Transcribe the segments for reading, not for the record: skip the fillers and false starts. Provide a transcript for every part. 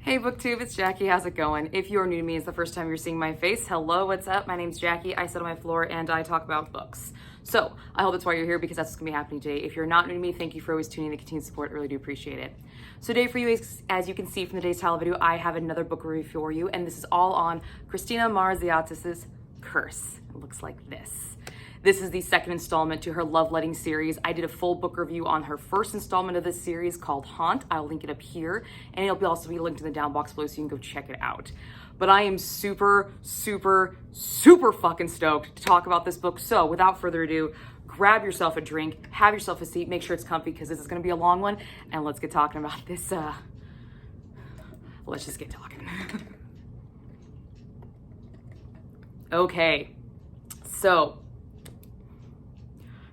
Hey BookTube, it's Jackie. How's it going? If you're new to me, it's the first time you're seeing my face. Hello, what's up? My name's Jackie. I sit on my floor and I talk about books. So I hope that's why you're here, because that's what's gonna be happening today. If you're not new to me, thank you for always tuning in and continued support. I really do appreciate it. So today for you, as you can see from the day's title video, I have another book review for you, and this is all on Christina Maraziotis' Curse. It looks like this. This is the second installment to her Loveletting series. I did a full book review on her first installment of this series called Haunt. I'll link it up here, and it'll also be linked in the down box below so you can go check it out. But I am super fucking stoked to talk about this book. So without further ado, grab yourself a drink, have yourself a seat, make sure it's comfy because this is gonna be a long one, and let's get talking about this. Let's just get talking. Okay, so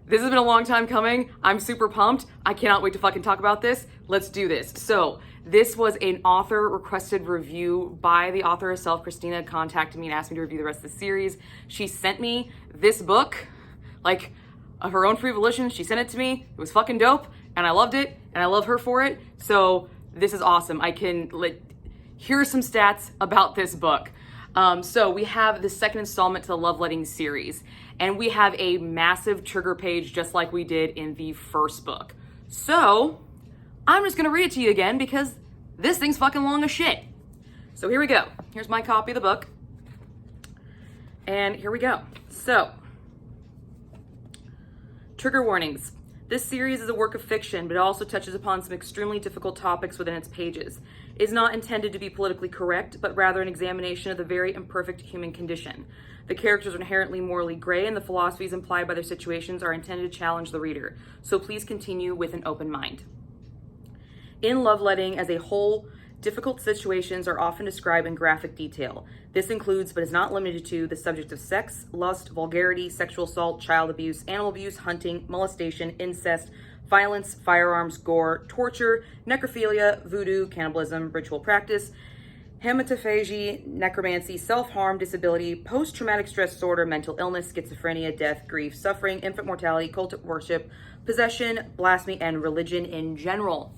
this has been a long time coming. I'm super pumped. I cannot wait to fucking talk about this. Let's do this. So this was an author requested review by the author herself. Christina contacted me and asked me to review the rest of the series. She sent me this book, like of her own free volition. She sent it to me. It was fucking dope and I loved it and I love her for it. So this is awesome. Here are some stats about this book. So we have the second installment to the Loveletting series, and we have a massive trigger page just like we did in the first book. So I'm just gonna read it to you again because this thing's fucking long as shit. So here we go. Here's my copy of the book. And here we go. So, trigger warnings. This series is a work of fiction, but it also touches upon some extremely difficult topics within its pages. It is not intended to be politically correct, but rather an examination of the very imperfect human condition. The characters are inherently morally gray, and the philosophies implied by their situations are intended to challenge the reader. So please continue with an open mind. In Loveletting as a whole, difficult situations are often described in graphic detail. This includes, but is not limited to, the subject of sex, lust, vulgarity, sexual assault, child abuse, animal abuse, hunting, molestation, incest, violence, firearms, gore, torture, necrophilia, voodoo, cannibalism, ritual practice, hematophagy, necromancy, self-harm, disability, post-traumatic stress disorder, mental illness, schizophrenia, death, grief, suffering, infant mortality, cult worship, possession, blasphemy, and religion in general.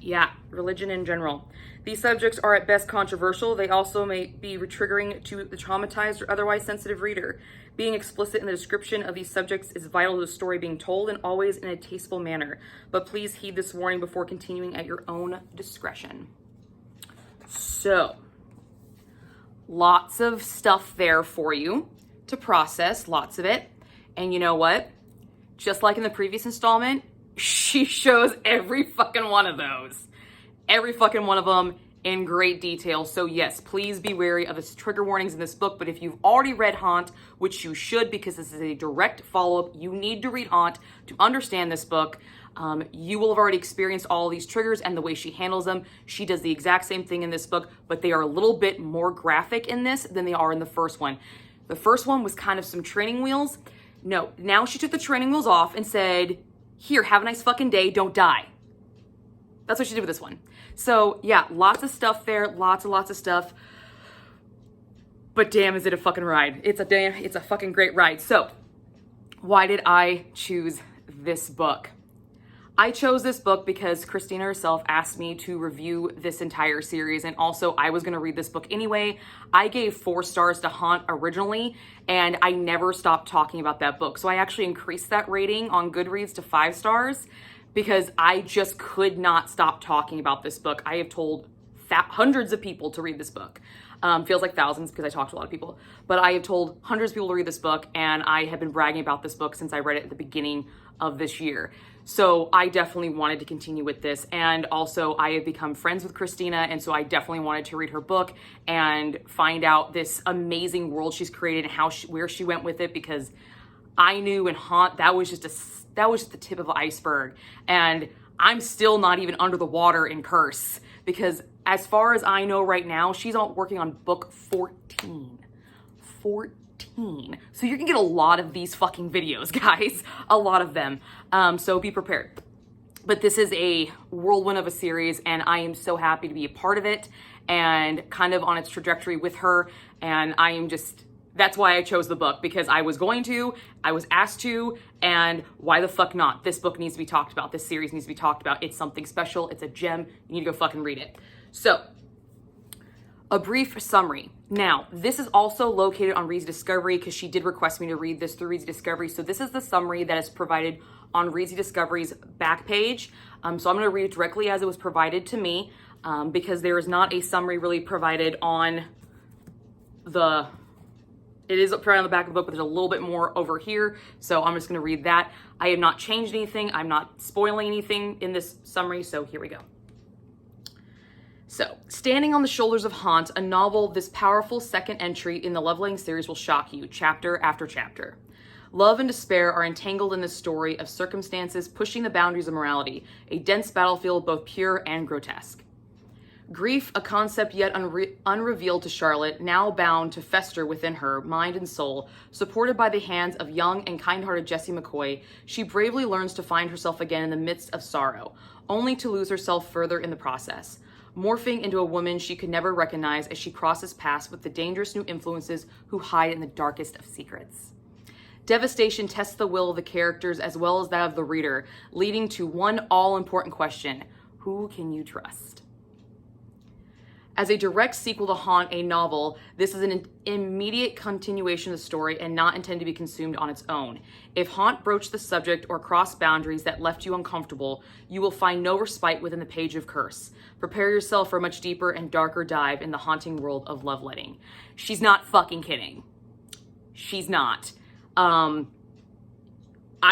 Yeah, religion in general. These subjects are at best controversial. They also may be triggering to the traumatized or otherwise sensitive reader. Being explicit in the description of these subjects is vital to the story being told, and always in a tasteful manner. But please heed this warning before continuing at your own discretion. So, lots of stuff there for you to process, lots of it. And you know what? Just like in the previous installment, she shows every fucking one of those. Every fucking one of them in great detail. So yes, please be wary of the trigger warnings in this book. But if you've already read Haunt, which you should because this is a direct follow-up, you need to read Haunt to understand this book. You will have already experienced all of these triggers and the way she handles them. She does the exact same thing in this book, but they are a little bit more graphic in this than they are in the first one. The first one was kind of some training wheels. No, now she took the training wheels off and said, here, have a nice fucking day, don't die. That's what she did with this one. So yeah, lots of stuff there, lots of stuff. But damn, is it a fucking ride. It's a fucking great ride. So why did I choose this book? I chose this book because Christina herself asked me to review this entire series, and also I was gonna read this book anyway. I gave 4 stars to Haunt originally, and I never stopped talking about that book. So I actually increased that rating on Goodreads to 5 stars because I just could not stop talking about this book. I have told hundreds of people to read this book. Feels like thousands because I talk to a lot of people, but I have told hundreds of people to read this book, and I have been bragging about this book since I read it at the beginning of this year. So I definitely wanted to continue with this, and also I have become friends with Christina, and so I definitely wanted to read her book and find out this amazing world she's created and where she went with it, because I knew in Haunt that was just the tip of the iceberg, and I'm still not even under the water in Curse, because as far as I know right now, she's working on book 14. 14. So you're gonna get a lot of these fucking videos, guys. A lot of them. So be prepared. But this is a whirlwind of a series, and I am so happy to be a part of it and kind of on its trajectory with her. And I am just That's why I chose the book, because I was asked to, and why the fuck not? This book needs to be talked about. This series needs to be talked about. It's something special. It's a gem. You need to go fucking read it. So, a brief summary. Now, this is also located on Readsy Discovery because she did request me to read this through Readsy Discovery. So this is the summary that is provided on Readsy Discovery's back page. So I'm going to read it directly as it was provided to me because there is not a summary really provided on the... It is provided on the back of the book, but there's a little bit more over here. So I'm just going to read that. I have not changed anything. I'm not spoiling anything in this summary. So here we go. So, Standing on the Shoulders of Haunt, a novel, this powerful second entry in the Loveletting series will shock you, chapter after chapter. Love and despair are entangled in this story of circumstances pushing the boundaries of morality, a dense battlefield both pure and grotesque. Grief, a concept yet unrevealed to Charlotte, now bound to fester within her mind and soul, supported by the hands of young and kind-hearted Jessie McCoy, she bravely learns to find herself again in the midst of sorrow, only to lose herself further in the process, morphing into a woman she could never recognize as she crosses paths with the dangerous new influences who hide in the darkest of secrets. Devastation tests the will of the characters as well as that of the reader, leading to one all-important question: who can you trust? As a direct sequel to Haunt, a novel, this is an immediate continuation of the story and not intended to be consumed on its own. If Haunt broached the subject or crossed boundaries that left you uncomfortable, you will find no respite within the page of Curse. Prepare yourself for a much deeper and darker dive in the haunting world of loveletting. She's not fucking kidding. She's not. I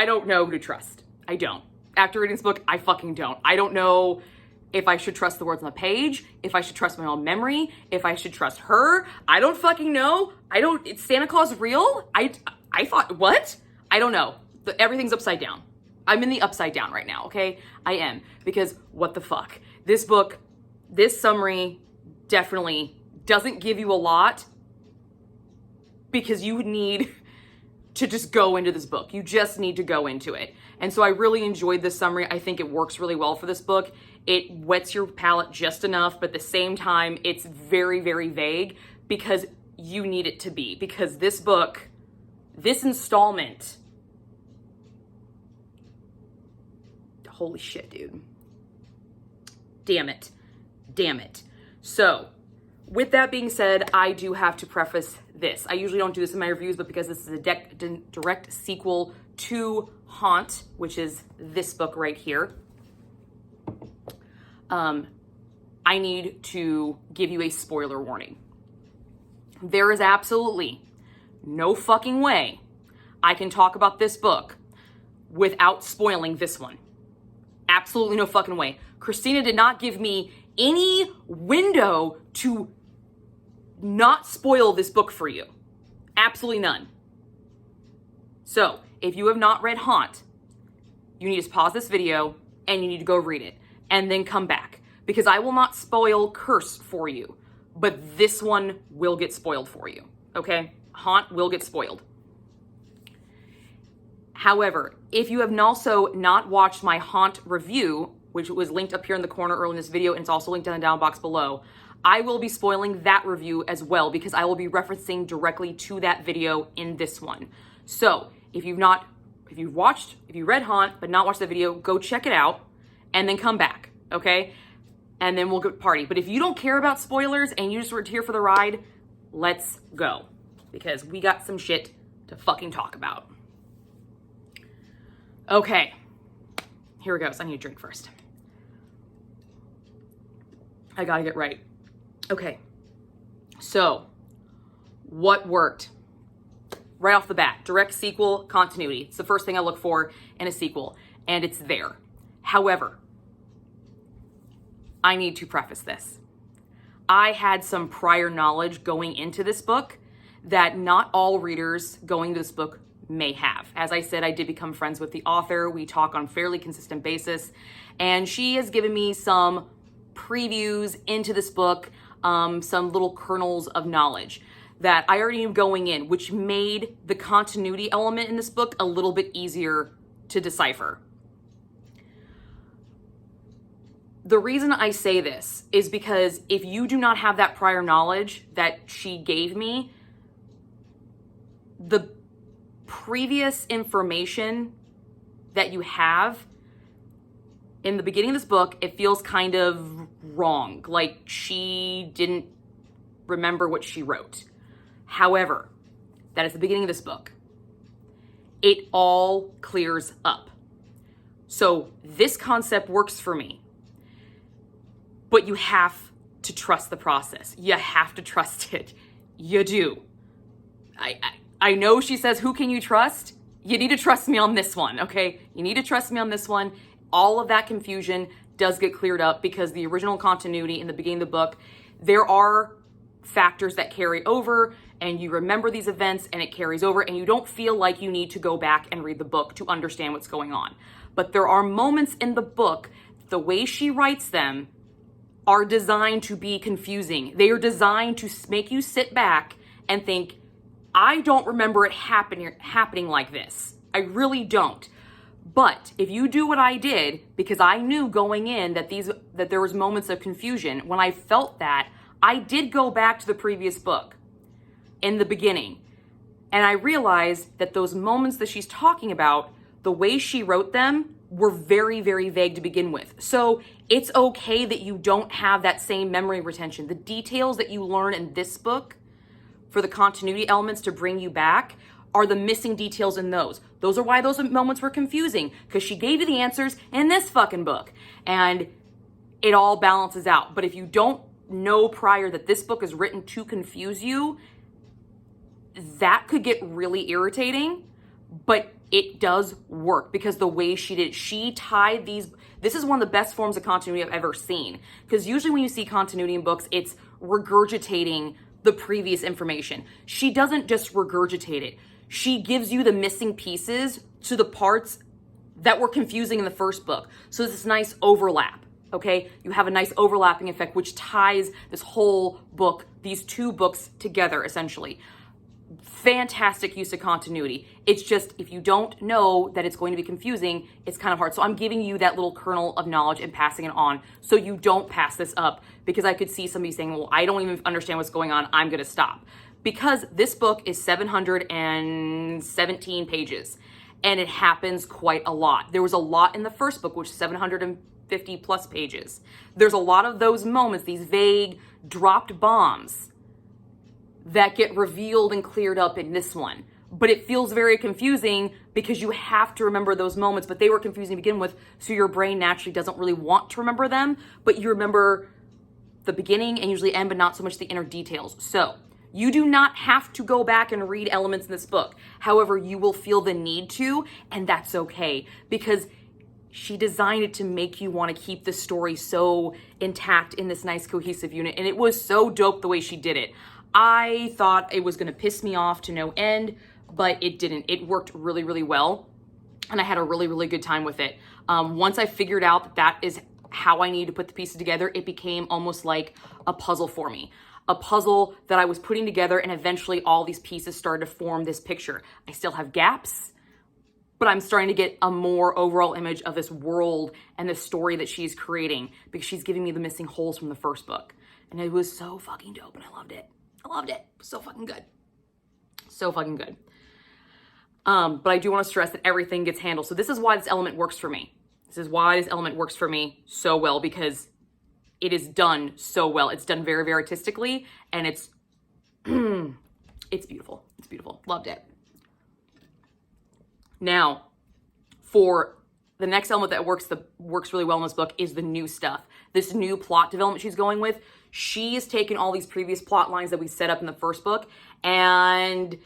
don't know who to trust. I don't. After reading this book, I fucking don't. I don't know if I should trust the words on the page, if I should trust my own memory, if I should trust her. I don't fucking know. Is Santa Claus real? I thought, what? I don't know. Everything's upside down. I'm in the upside down right now, okay? I am, because what the fuck? This book, this summary definitely doesn't give you a lot because you need to just go into this book. You just need to go into it. And so I really enjoyed this summary. I think it works really well for this book. It wets your palate just enough, but at the same time, it's very, very vague because you need it to be. Because this book, this installment, holy shit, dude. Damn it. Damn it. So, with that being said, I do have to preface this. I usually don't do this in my reviews, but because this is a direct sequel to Haunt, which is this book right here, I need to give you a spoiler warning. There is absolutely no fucking way I can talk about this book without spoiling this one. Absolutely no fucking way. Christina did not give me any window to not spoil this book for you. Absolutely none. So, if you have not read Haunt, you need to pause this video and you need to go read it and then come back, because I will not spoil Curse for you, but this one will get spoiled for you, okay? Haunt will get spoiled. However, if you have also not watched my Haunt review, which was linked up here in the corner early in this video, and it's also linked down in the down box below, I will be spoiling that review as well because I will be referencing directly to that video in this one. So if you read Haunt but not watched the video, go check it out and then come back, okay? And then we'll go party. But if you don't care about spoilers and you just were here for the ride, let's go, because we got some shit to fucking talk about. Okay, here we go. So I need a drink first. I gotta get right. Okay, so what worked? Right off the bat, direct sequel continuity. It's the first thing I look for in a sequel, and it's there. However, I need to preface this. I had some prior knowledge going into this book that not all readers going to this book may have. As I said, I did become friends with the author. We talk on a fairly consistent basis, and she has given me some previews into this book, some little kernels of knowledge that I already knew going in, which made the continuity element in this book a little bit easier to decipher. The reason I say this is because if you do not have that prior knowledge that she gave me, the previous information that you have in the beginning of this book, it feels kind of wrong. Like she didn't remember what she wrote. However, that is the beginning of this book. It all clears up. So this concept works for me. But you have to trust the process. You have to trust it. You do. I know she says, who can you trust? You need to trust me on this one, okay? You need to trust me on this one. All of that confusion does get cleared up because the original continuity in the beginning of the book, there are factors that carry over and you remember these events and it carries over and you don't feel like you need to go back and read the book to understand what's going on. But there are moments in the book, the way she writes them are designed to be confusing. They are designed to make you sit back and think, I don't remember it happening like this. I really don't. But if you do what I did, because I knew going in that there was moments of confusion, when I felt that, I did go back to the previous book in the beginning. And I realized that those moments that she's talking about, the way she wrote them were very, very vague to begin with. So it's okay that you don't have that same memory retention. The details that you learn in this book for the continuity elements to bring you back are the missing details in those. Those are why those moments were confusing, because she gave you the answers in this fucking book and it all balances out. But if you don't know prior that this book is written to confuse you, that could get really irritating, but it does work because the way she did, she tied this is one of the best forms of continuity I've ever seen. Because usually when you see continuity in books, it's regurgitating the previous information. She doesn't just regurgitate it. She gives you the missing pieces to the parts that were confusing in the first book. So there's this nice overlap, okay? You have a nice overlapping effect, which ties this whole book, these two books together, essentially. Fantastic use of continuity. It's just, if you don't know that it's going to be confusing, it's kind of hard. So I'm giving you that little kernel of knowledge and passing it on so you don't pass this up, because I could see somebody saying, well, I don't even understand what's going on. I'm going to stop. Because this book is 717 pages and it happens quite a lot. There was a lot in the first book, which is 750 plus pages. There's a lot of those moments, these vague dropped bombs that get revealed and cleared up in this one. But it feels very confusing because you have to remember those moments, but they were confusing to begin with, so your brain naturally doesn't really want to remember them, but you remember the beginning and usually end, but not so much the inner details. So you do not have to go back and read elements in this book. However, you will feel the need to, and that's okay, because she designed it to make you want to keep the story so intact in this nice cohesive unit, and it was so dope the way she did it. I thought it was going to piss me off to no end, but it didn't. It worked really, really well, and I had a really, really good time with it. Once I figured out that that is how I needed to put the pieces together, it became almost like a puzzle for me. A puzzle that I was putting together, and eventually all these pieces started to form this picture. I still have gaps, but I'm starting to get a more overall image of this world and the story that she's creating, because she's giving me the missing holes from the first book. And it was so fucking dope, and I loved it. I loved it. It was so fucking good. So fucking good. But I do want to stress that everything gets handled. So this is why this element works for me. This is why this element works for me so well, because it is done so well. It's done very, very artistically, and it's it's beautiful. It's beautiful. Loved it. Now, for the next element that works really well in this book is the new stuff. This new plot development she's going with. She has taken all these previous plot lines that we set up in the first book, and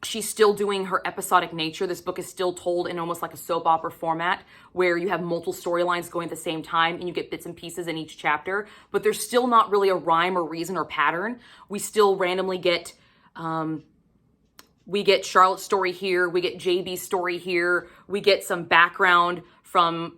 she's still doing her episodic nature. This book is still told in almost like a soap opera format, where you have multiple storylines going at the same time and you get bits and pieces in each chapter, but there's still not really a rhyme or reason or pattern. We still randomly get Charlotte's story here, we get JB's story here, we get some background from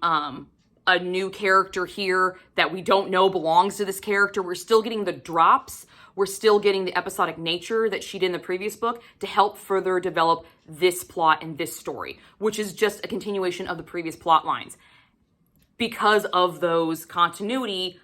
a new character here that we don't know belongs to this character. We're still getting the drops. We're still getting the episodic nature that she did in the previous book to help further develop this plot and this story, which is just a continuation of the previous plot lines. Because of those continuity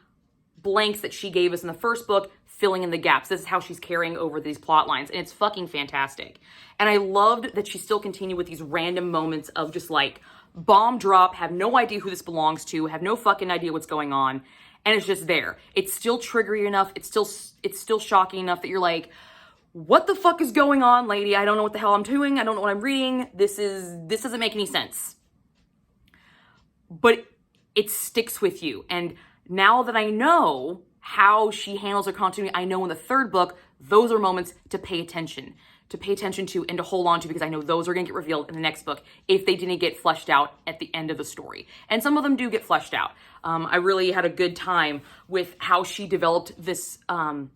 blanks that she gave us in the first book, filling in the gaps. This is how she's carrying over these plot lines, and it's fucking fantastic. And I loved that she still continued with these random moments of just like bomb drop, have no idea who this belongs to, have no fucking idea what's going on, and it's just there. It's still triggery enough, it's still shocking enough that you're like, what the fuck is going on, lady? I don't know what the hell I'm doing. I don't know what I'm reading. This doesn't make any sense. But it sticks with you. And now that I know how she handles her continuity, I know in the third book, those are moments to pay attention to and to hold on to, because I know those are going to get revealed in the next book if they didn't get fleshed out at the end of the story. And some of them do get fleshed out. I really had a good time with how she developed this, the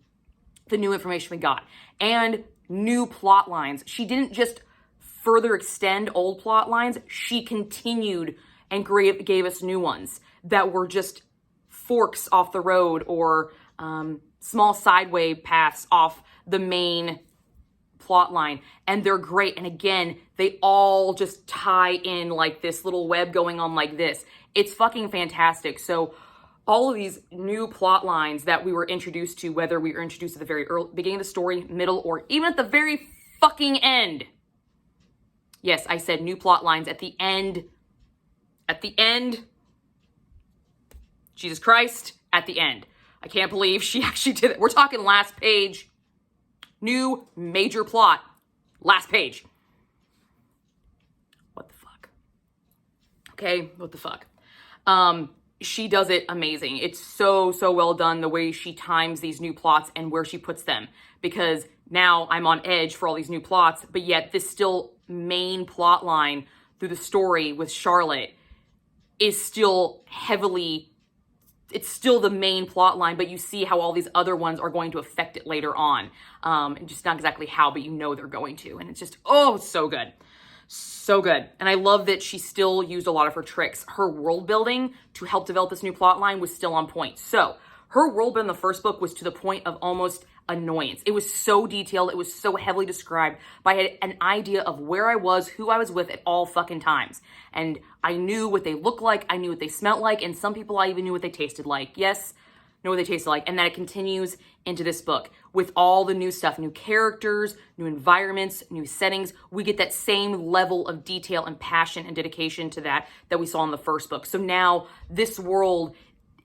new information we got, and new plot lines. She didn't just further extend old plot lines. She continued and gave us new ones that were just forks off the road, or small sideway paths off the main plot line. And they're great. And again, they all just tie in like this little web going on like this. It's fucking fantastic. So all of these new plot lines that we were introduced to, whether we were introduced at the very early beginning of the story, middle, or even at the very fucking end. Yes, I said new plot lines at the end. At the end. Jesus Christ, at the end. I can't believe she actually did it. We're talking last page. New major plot. Last page. What the fuck? Okay, what the fuck? She does it amazing. It's so well done, the way she times these new plots and where she puts them. Because now I'm on edge for all these new plots, but yet this still main plot line through the story with Charlotte is still heavily, it's still the main plot line, but you see how all these other ones are going to affect it later on. And just not exactly how, but you know they're going to. And it's just, oh, so good. So good. And I love that she still used a lot of her tricks. Her world building to help develop this new plot line was still on point. So her world building in the first book was to the point of almost annoyance. It was so detailed. It was so heavily described. But I had an idea of where I was, who I was with at all fucking times. And I knew what they looked like. I knew what they smelled like. And some people, I even knew what they tasted like. Yes, know what they tasted like. And that it continues into this book with all the new stuff, new characters, new environments, new settings. We get that same level of detail and passion and dedication to that we saw in the first book. So now this world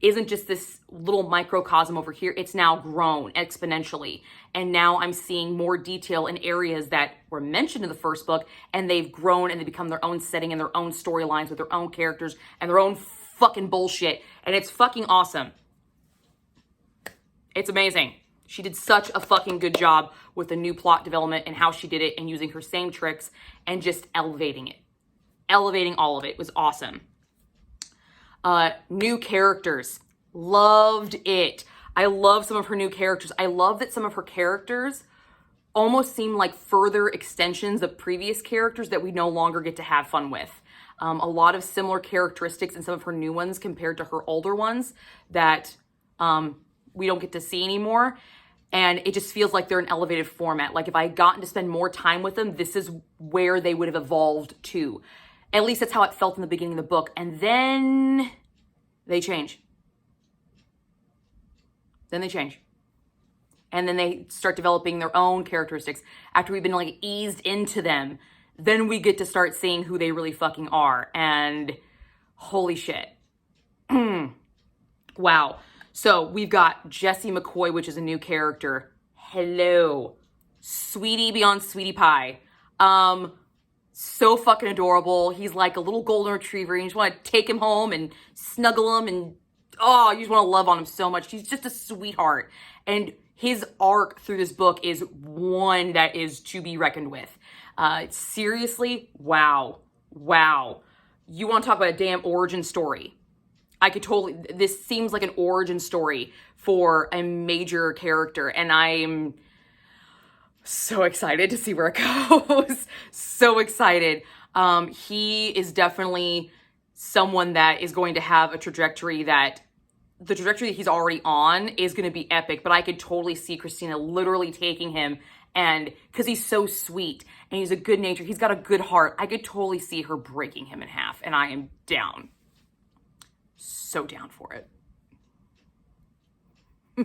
isn't just this little microcosm over here. It's now grown exponentially. And now I'm seeing more detail in areas that were mentioned in the first book, and they've grown and they become their own setting and their own storylines with their own characters and their own fucking bullshit. And it's fucking awesome. It's amazing. She did such a fucking good job with the new plot development and how she did it and using her same tricks and just elevating it. Elevating all of it was awesome. New characters. Loved it. I love some of her new characters. I love that some of her characters almost seem like further extensions of previous characters that we no longer get to have fun with. A lot of similar characteristics in some of her new ones compared to her older ones that we don't get to see anymore. And it just feels like they're an elevated format. Like if I had gotten to spend more time with them, this is where they would have evolved to. At least that's how it felt in the beginning of the book. And then they change. Then they change. And then they start developing their own characteristics. After we've been like eased into them, then we get to start seeing who they really fucking are. And holy shit. Wow. So we've got Jesse McCoy, which is a new character. Hello. Sweetie beyond sweetie pie. So fucking adorable. He's like a little golden retriever. You just want to take him home and snuggle him and, oh, you just want to love on him so much. He's just a sweetheart. And his arc through this book is one that is to be reckoned with. Seriously, wow. Wow. You want to talk about a damn origin story. I could totally, this seems like an origin story for a major character, and I'm so excited to see where it goes. So excited. He is definitely someone that is going to have a trajectory that, the trajectory that he's already on is going to be epic, but I could totally see Christina literally taking him, and because he's so sweet and he's a good nature, he's got a good heart, I could totally see her breaking him in half, and I am down. So down for it.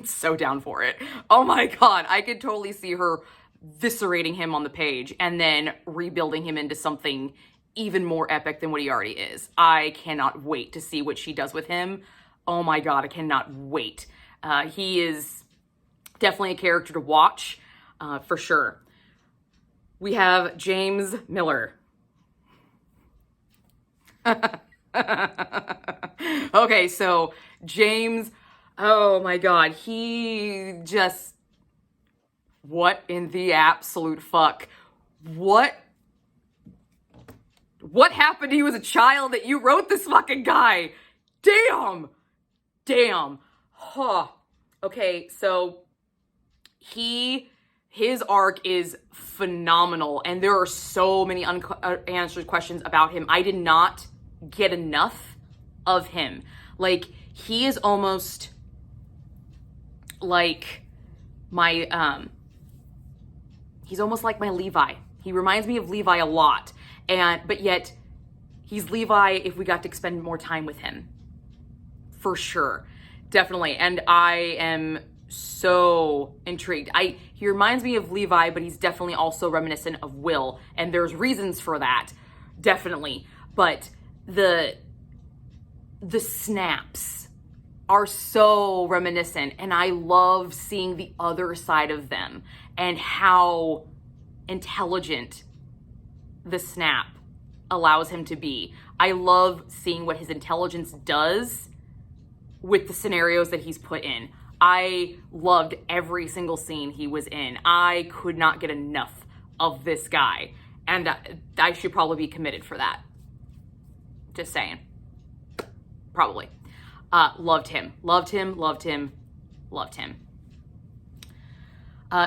So down for it. Oh my God. I could totally see her viscerating him on the page and then rebuilding him into something even more epic than what he already is. I cannot wait to see what she does with him. Oh my God, I cannot wait. He is definitely a character to watch, for sure. We have James Miller. Okay, so James, oh my God, he just, what in the absolute fuck? What happened to you as a child that you wrote this fucking guy? Damn. Huh. Okay, so his arc is phenomenal, and there are so many unanswered questions about him. I did not get enough of him. Like, he is almost like my, he's almost like my Levi. He reminds me of Levi a lot, but yet he's Levi if we got to spend more time with him. For sure. Definitely. And I am so intrigued. He reminds me of Levi, but he's definitely also reminiscent of Will, and there's reasons for that, definitely. But the snaps are so reminiscent, and I love seeing the other side of them and how intelligent the snap allows him to be. I love seeing what his intelligence does with the scenarios that he's put in. I loved every single scene he was in. I could not get enough of this guy, and I should probably be committed for that. Just saying. Probably. Loved him.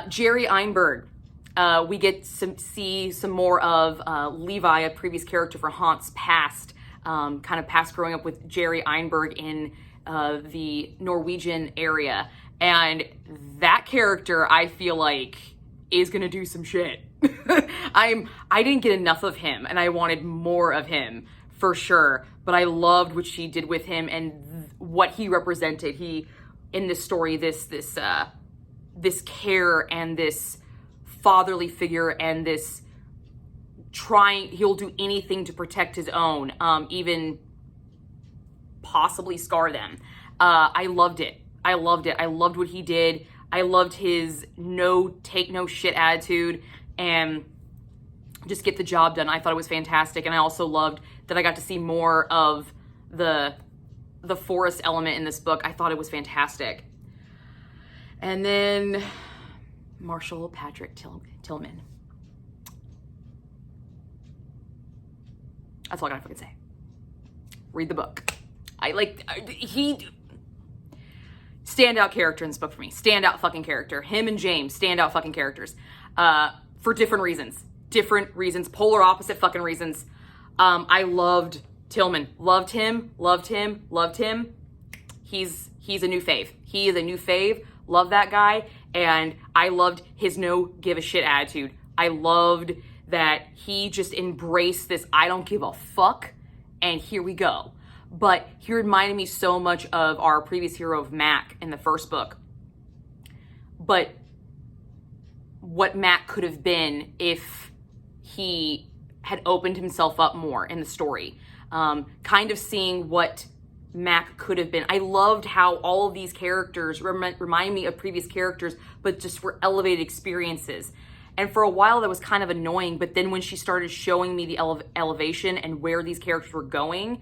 Jerry Einberg. We get see some more of Levi, a previous character for Haunt's past, kind of past growing up with Jerry Einberg in the Norwegian area. And that character, I feel like, is gonna do some shit. I didn't get enough of him, and I wanted more of him, for sure. But I loved what she did with him and what he represented. He, in this story, this care and this fatherly figure and this he'll do anything to protect his own, even possibly scar them. I loved it. I loved what he did. I loved his take no shit attitude and just get the job done. I thought it was fantastic. And I also loved that I got to see more of the forest element in this book. I thought it was fantastic. And then Marshall Patrick Tillman. That's all I gotta fucking say. Read the book. Standout character in this book for me. Standout fucking character. Him and James, standout fucking characters. For different reasons. Polar opposite fucking reasons. I loved Tillman. Loved him. He's a new fave. He is a new fave. Love that guy. And I loved his no give a shit attitude. I loved that he just embraced this I don't give a fuck, and here we go. But he reminded me so much of our previous hero of Mac in the first book. But what Mac could have been if he had opened himself up more in the story. Kind of seeing what Mac could have been. I loved how all of these characters remind me of previous characters, but just were elevated experiences. And for a while that was kind of annoying, but then when she started showing me the elevation and where these characters were going,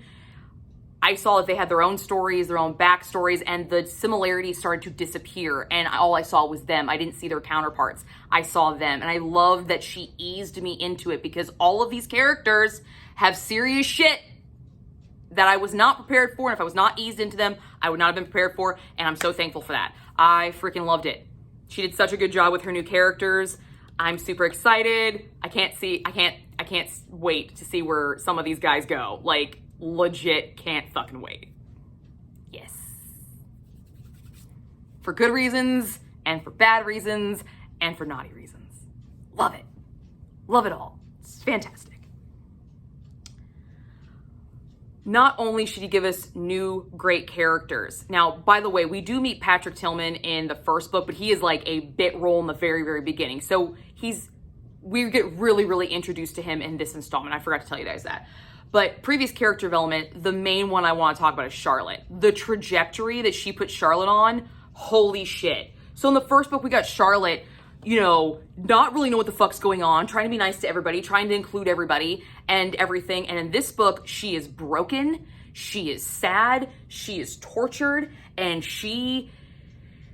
I saw that they had their own stories, their own backstories, and the similarities started to disappear. And all I saw was them. I didn't see their counterparts. I saw them. And I loved that she eased me into it, because all of these characters have serious shit that I was not prepared for. And if I was not eased into them, I would not have been prepared for. And I'm so thankful for that. I freaking loved it. She did such a good job with her new characters. I'm super excited. I can't wait to see where some of these guys go. Like, legit can't fucking wait. Yes. For good reasons, and for bad reasons, and for naughty reasons. Love it. Love it all. It's fantastic. not only should he give us new great characters. Now, by the way, we do meet Patrick Tillman in the first book, but he is like a bit role in the very, very beginning. So we get really, really introduced to him in this installment. I forgot to tell you guys that. But previous character development, the main one I want to talk about is Charlotte. The trajectory that she put Charlotte on, holy shit. So in the first book, we got Charlotte, you know, not really know what the fuck's going on, trying to be nice to everybody, trying to include everybody and everything. And in this book, she is broken, she is sad, she is tortured, and she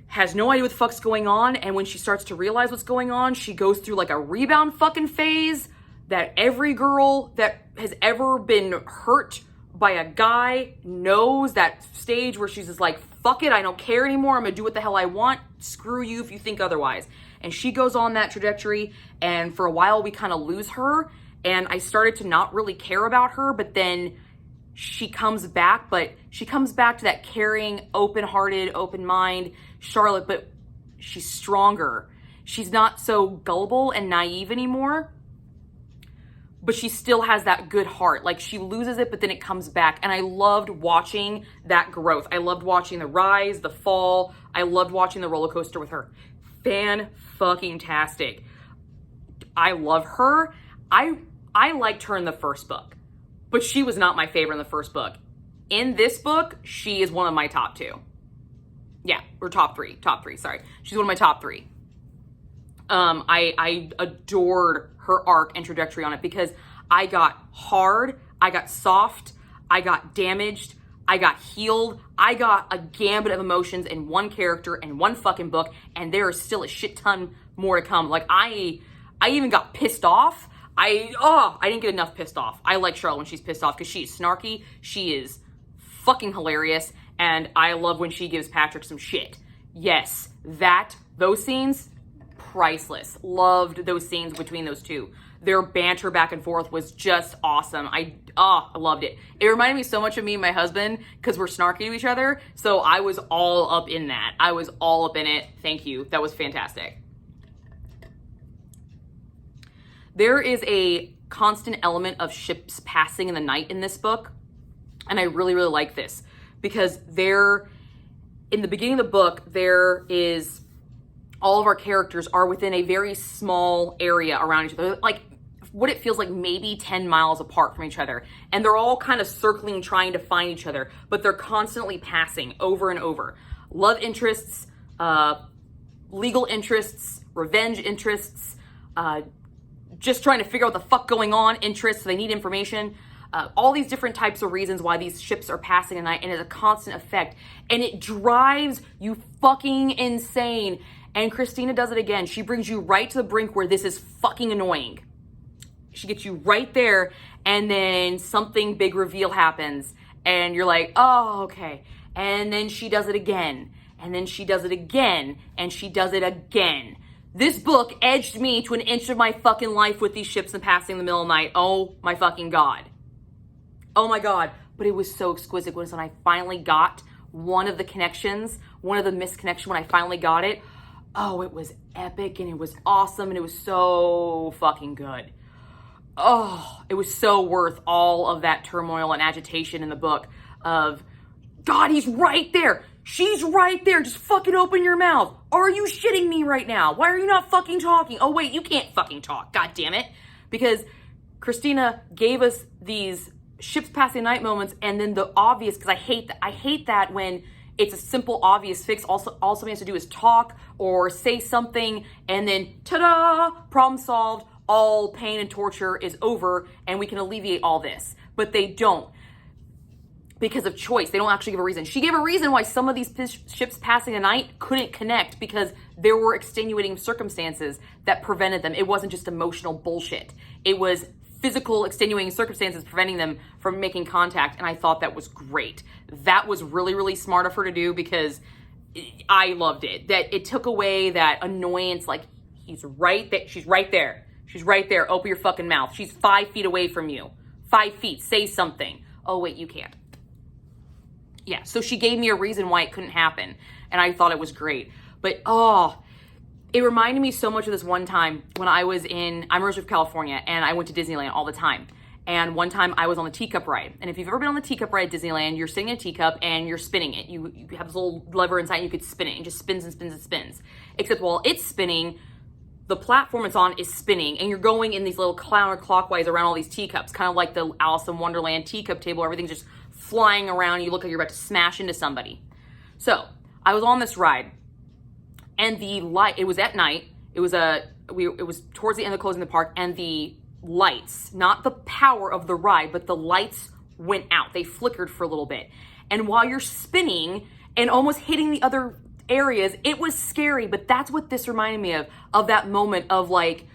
has no idea what the fuck's going on. And when she starts to realize what's going on, she goes through like a rebound fucking phase that every girl that has ever been hurt by a guy knows. That stage where she's just like, fuck it, I don't care anymore, I'm gonna do what the hell I want, screw you if you think otherwise. And she goes on that trajectory, and for a while we kind of lose her, and I started to not really care about her, but then she comes back, but she comes back to that caring, open-hearted, open mind Charlotte, but she's stronger. She's not so gullible and naive anymore, but she still has that good heart. Like, she loses it, but then it comes back. And I loved watching that growth. I loved watching the rise, the fall. I loved watching the roller coaster with her. Fan-fucking-tastic. I love her. I liked her in the first book, but she was not my favorite in the first book. In this book, she is one of my top two. Yeah, or top three, sorry. She's one of my top three. I adored her arc and trajectory on it because I got hard, I got soft, I got damaged, I got healed, I got a gambit of emotions in one character in one fucking book, and there is still a shit ton more to come. Like, I even got pissed off. I didn't get enough pissed off. I like Charlotte when she's pissed off because she's snarky, she is fucking hilarious, and I love when she gives Patrick some shit. Yes, those scenes, priceless. Loved those scenes between those two. Their banter back and forth was just awesome. I loved it. It reminded me so much of me and my husband because we're snarky to each other. So I was all up in that. I was all up in it. Thank you. That was fantastic. There is a constant element of ships passing in the night in this book. And I really, really like this because in the beginning of the book, there is all of our characters are within a very small area around each other, like what it feels like maybe 10 miles apart from each other. And they're all kind of circling, trying to find each other, but they're constantly passing over and over. Love interests, legal interests, revenge interests, just trying to figure out what the fuck going on interests, so they need information. All these different types of reasons why these ships are passing at night, and it's a constant effect. And it drives you fucking insane. And Christina does it again. She brings you right to the brink where this is fucking annoying. She gets you right there, and then something big reveal happens, and you're like, oh, okay. And then she does it again, and then she does it again, and she does it again. This book edged me to an inch of my fucking life with these ships and passing in the middle of the night. Oh my fucking God. Oh my God. But it was so exquisite when I finally got one of the connections, one of the misconnections, when I finally got it. Oh, it was epic and it was awesome and it was so fucking good. Oh, it was so worth all of that turmoil and agitation in the book of, God, he's right there. She's right there. Just fucking open your mouth. Are you shitting me right now? Why are you not fucking talking? Oh, wait, you can't fucking talk. God damn it. Because Christina gave us these ships passing night moments, and then the obvious, because I hate that when it's a simple, obvious fix. All somebody has to do is talk or say something, and then ta-da, problem solved. All pain and torture is over, and we can alleviate all this. But they don't, because of choice. They don't actually give a reason. She gave a reason why some of these ships passing a night couldn't connect, because there were extenuating circumstances that prevented them. It wasn't just emotional bullshit. It was physical extenuating circumstances preventing them from making contact, and I thought that was great. That was really, really smart of her to do, because I loved it. That it took away that annoyance, like, he's right there, she's right there. She's right there, open your fucking mouth. She's 5 feet away from you. 5 feet, say something. Oh wait, you can't. Yeah, so she gave me a reason why it couldn't happen, and I thought it was great. But it reminded me so much of this one time when I'm in Roosevelt, California, and I went to Disneyland all the time. And one time I was on the teacup ride. And if you've ever been on the teacup ride at Disneyland, you're sitting in a teacup and you're spinning it. You have this little lever inside and you could spin it, and it just spins and spins and spins. Except while it's spinning, the platform it's on is spinning, and you're going in these little counterclockwise around all these teacups, kind of like the Alice in Wonderland teacup table. Everything's just flying around. You look like you're about to smash into somebody. So I was on this ride, and the light, it was at night. It was towards the end of closing the park, and the lights, not the power of the ride, but the lights went out. They flickered for a little bit. And while you're spinning and almost hitting the other areas, it was scary. But that's what this reminded me of that moment of like,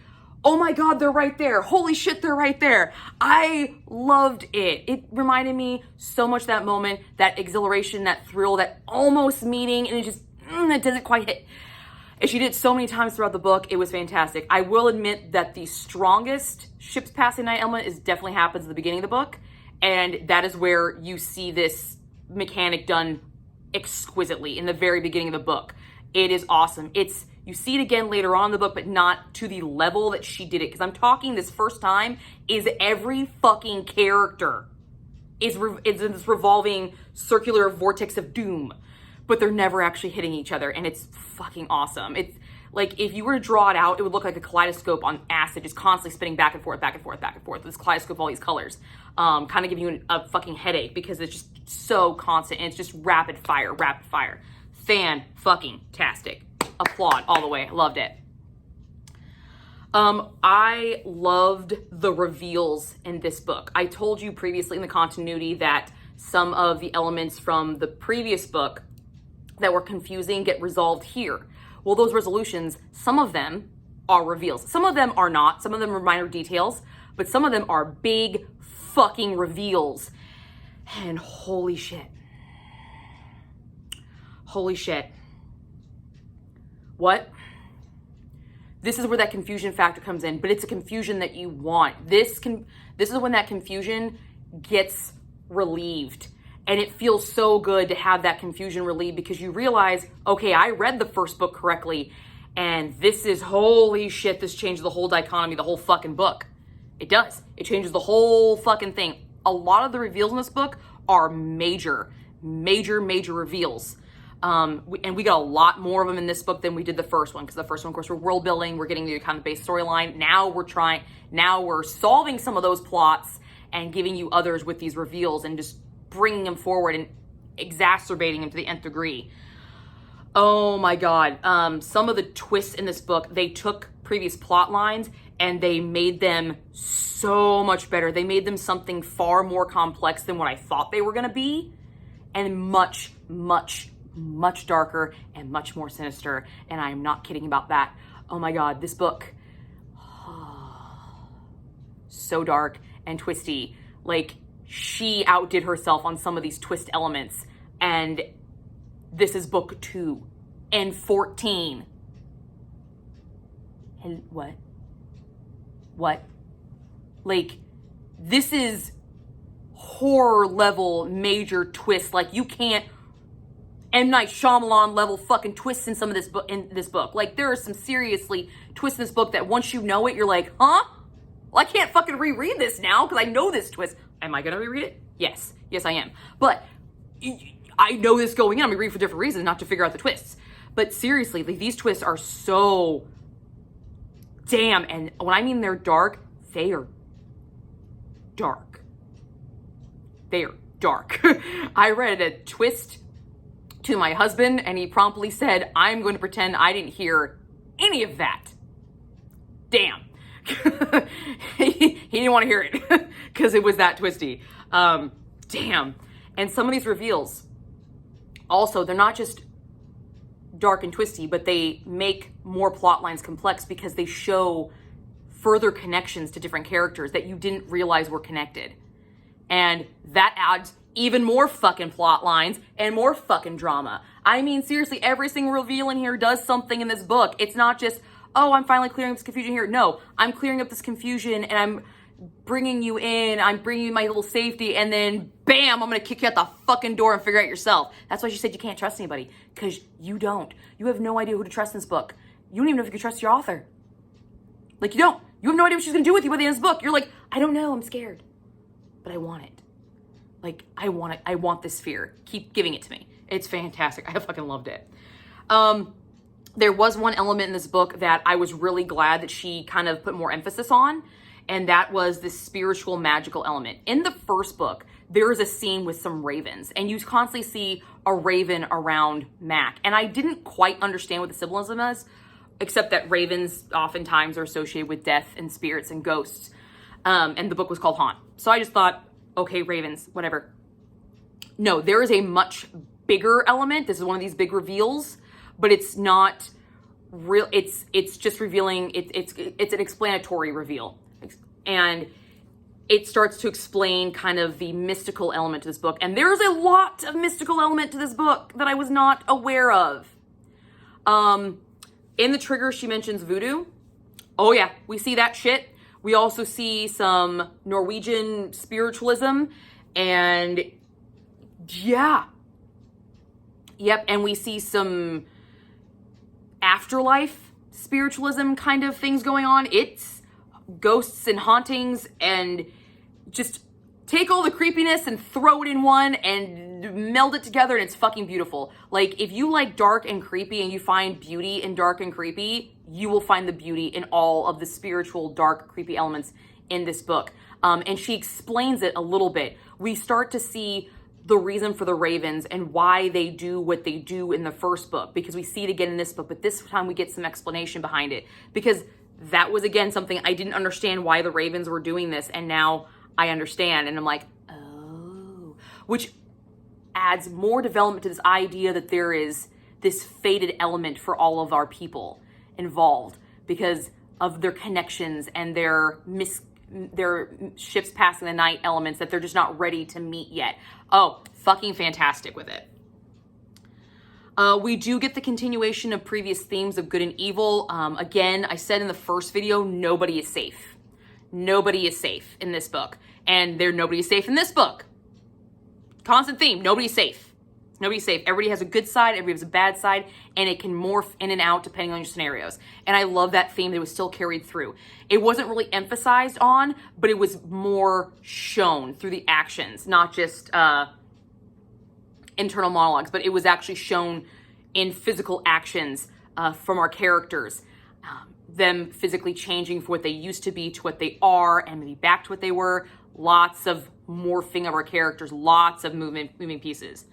oh my God, they're right there. Holy shit, they're right there. I loved it. It reminded me so much of that moment, that exhilaration, that thrill, that almost meeting, and it doesn't quite hit. And she did it so many times throughout the book. It was fantastic. I will admit that the strongest ships passing night element definitely happens at the beginning of the book. And that is where you see this mechanic done exquisitely in the very beginning of the book. It is awesome. You see it again later on in the book, but not to the level that she did it. Because I'm talking this first time is every fucking character is in this revolving circular vortex of doom, but they're never actually hitting each other, and it's fucking awesome. It's like, if you were to draw it out, it would look like a kaleidoscope on acid, just constantly spinning back and forth, back and forth, back and forth. This kaleidoscope of all these colors, kind of giving you a fucking headache because it's just so constant, and it's just rapid fire, rapid fire. Fan-fucking-tastic. Applaud all the way. I loved it. I loved the reveals in this book. I told you previously in the continuity that some of the elements from the previous book that were confusing get resolved here. Well, those resolutions, some of them are reveals. Some of them are not. Some of them are minor details, but some of them are big fucking reveals. And holy shit. Holy shit. What? This is where that confusion factor comes in, but it's a confusion that you want. This is when that confusion gets relieved. And it feels so good to have that confusion relieved because you realize, okay, I read the first book correctly, and this is, holy shit, this changes the whole dichotomy, the whole fucking book. It does. It changes the whole fucking thing. A lot of the reveals in this book are major reveals. And we got a lot more of them in this book than we did the first one, because the first one, of course, we're world building, we're getting the kind of base storyline. Now we're solving some of those plots and giving you others with these reveals and just bringing them forward and exacerbating them to the nth degree. Oh my God. Some of the twists in this book, they took previous plot lines and they made them so much better. They made them something far more complex than what I thought they were going to be, and much darker and much more sinister. And I am not kidding about that. Oh my God, this book, so dark and twisty. Like, she outdid herself on some of these twist elements, and this is book 2 and 14. And what? Like, this is horror level major twist. Like, you can't M. Night Shyamalan level fucking twists in some of this book. Like, there are some seriously twists in this book that once you know it, you're like, huh? Well, I can't fucking reread this now because I know this twist. Am I going to reread it? Yes, I am. But I know this going in. I'm going to read for different reasons, not to figure out the twists. But seriously, like, these twists are so damn. And when I mean they're dark, they are dark. They are dark. I read a twist to my husband, and he promptly said, I'm going to pretend I didn't hear any of that. Damn. he didn't want to hear it because it was that twisty. Damn. And some of these reveals, also, they're not just dark and twisty, but they make more plot lines complex because they show further connections to different characters that you didn't realize were connected. And that adds even more fucking plot lines and more fucking drama. I mean, seriously, every single reveal in here does something in this book. It's not just, oh, I'm finally clearing up this confusion here. No, I'm clearing up this confusion and I'm bringing you in. I'm bringing you my little safety, and then bam, I'm going to kick you out the fucking door and figure out yourself. That's why she said you can't trust anybody, because you don't. You have no idea who to trust in this book. You don't even know if you can trust your author. Like, you don't. You have no idea what she's going to do with you by the end of this book. You're like, I don't know. I'm scared. but I want it. Like, I want it. I want this fear. Keep giving it to me. It's fantastic. I fucking loved it. There was one element in this book that I was really glad that she kind of put more emphasis on, and that was the spiritual magical element. In the first book, there is a scene with some ravens, and you constantly see a raven around Mac. And I didn't quite understand what the symbolism is, except that ravens oftentimes are associated with death and spirits and ghosts. And the book was called Haunt. So I just thought, okay, ravens, whatever. No, there is a much bigger element. This is one of these big reveals, but it's not real. It's just revealing. It's an explanatory reveal, and it starts to explain kind of the mystical element to this book. And there's a lot of mystical element to this book that I was not aware of. In the trigger, she mentions voodoo. Oh yeah, we see that shit. We also see some Norwegian spiritualism, and yeah. Yep, and we see some afterlife spiritualism kind of things going on. It's ghosts and hauntings, and just take all the creepiness and throw it in one and meld it together, and it's fucking beautiful. Like, if you like dark and creepy and you find beauty in dark and creepy, you will find the beauty in all of the spiritual, dark, creepy elements in this book. And she explains it a little bit. We start to see the reason for the ravens and why they do what they do in the first book, because we see it again in this book, but this time we get some explanation behind it, because that was, again, something I didn't understand why the ravens were doing this, and now I understand, and I'm like, oh, which adds more development to this idea that there is this fated element for all of our people involved because of their connections and their ships passing the night elements that they're just not ready to meet yet. Oh, fucking fantastic with it. We do get the continuation of previous themes of good and evil. Again, I said in the first video, nobody is safe. Nobody is safe in this book. And nobody is safe in this book. Constant theme, nobody's safe. Nobody's safe. Everybody has a good side, everybody has a bad side, and it can morph in and out depending on your scenarios. And I love that theme that was still carried through. It wasn't really emphasized on, but it was more shown through the actions, not just internal monologues, but it was actually shown in physical actions from our characters. Them physically changing from what they used to be to what they are, and maybe back to what they were. Lots of morphing of our characters, lots of moving pieces.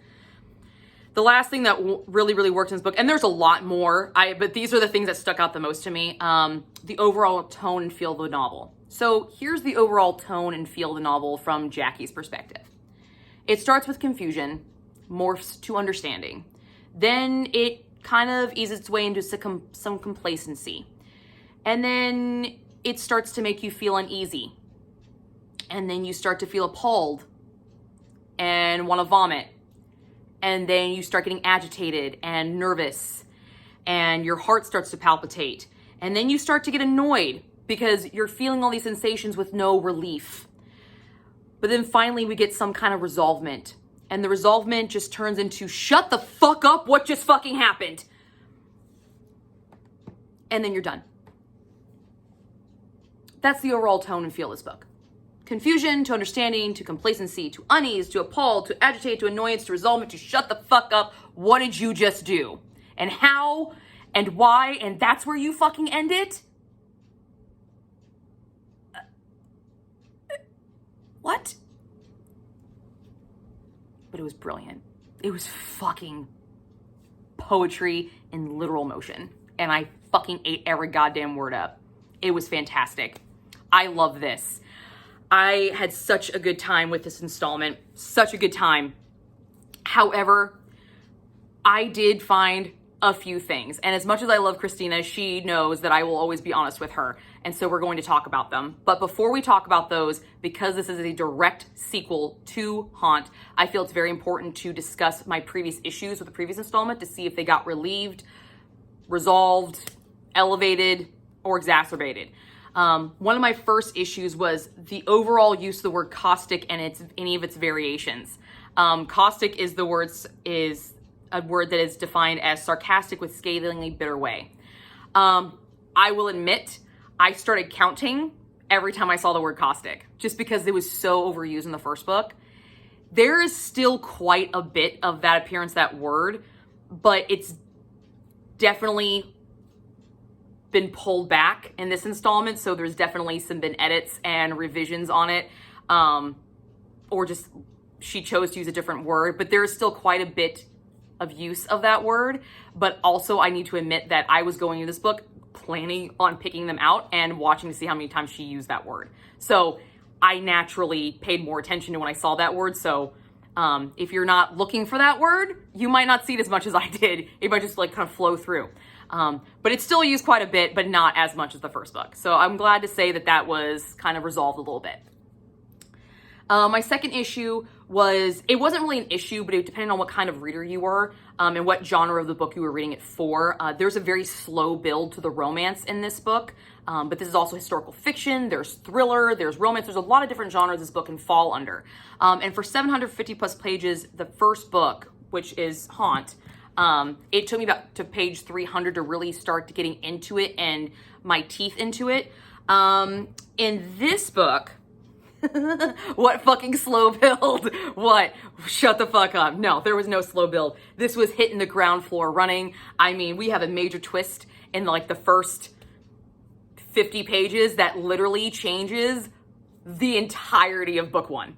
The last thing that really, really worked in this book, and there's a lot more, but these are the things that stuck out the most to me, the overall tone and feel of the novel. So here's the overall tone and feel of the novel from Jackie's perspective. It starts with confusion, morphs to understanding. Then it kind of eases its way into some complacency. And then it starts to make you feel uneasy. And then you start to feel appalled and want to vomit. And then you start getting agitated and nervous, and your heart starts to palpitate. And then you start to get annoyed because you're feeling all these sensations with no relief. But then finally we get some kind of resolvement. And the resolvement just turns into, shut the fuck up, what just fucking happened? And then you're done. That's the overall tone and feel of this book. Confusion to understanding to complacency to unease to appalled to agitate to annoyance to resolvement to shut the fuck up. What did you just do? And how and why? And that's where you fucking end it? What? But it was brilliant. It was fucking poetry in literal motion. And I fucking ate every goddamn word up. It was fantastic. I love this. I had such a good time with this installment. Such a good time. However, I did find a few things. And as much as I love Christina, she knows that I will always be honest with her. And so we're going to talk about them. But before we talk about those, because this is a direct sequel to Haunt, I feel it's very important to discuss my previous issues with the previous installment to see if they got relieved, resolved, elevated, or exacerbated. One of my first issues was the overall use of the word caustic and any of its variations. Caustic is a word that is defined as sarcastic with scathingly bitter way. I will admit, I started counting every time I saw the word caustic, just because it was so overused in the first book. There is still quite a bit of that appearance, that word, but it's definitely been pulled back in this installment. So there's definitely been edits and revisions on it, or just she chose to use a different word, but there is still quite a bit of use of that word. But also I need to admit that I was going into this book planning on picking them out and watching to see how many times she used that word. So I naturally paid more attention to when I saw that word. So if you're not looking for that word, you might not see it as much as I did. It might just like kind of flow through. But it's still used quite a bit, but not as much as the first book. So I'm glad to say that that was kind of resolved a little bit. My second issue was, it wasn't really an issue, but it depended on what kind of reader you were, and what genre of the book you were reading it for. There's a very slow build to the romance in this book, but this is also historical fiction, there's thriller, there's romance, there's a lot of different genres this book can fall under. And for 750 plus pages, the first book, which is Haunt, it took me about to page 300 to really start getting into it and my teeth into it. In this book, what fucking slow build? What? Shut the fuck up. No, there was no slow build. This was hitting the ground floor running. I mean, we have a major twist in like the first 50 pages that literally changes the entirety of book one.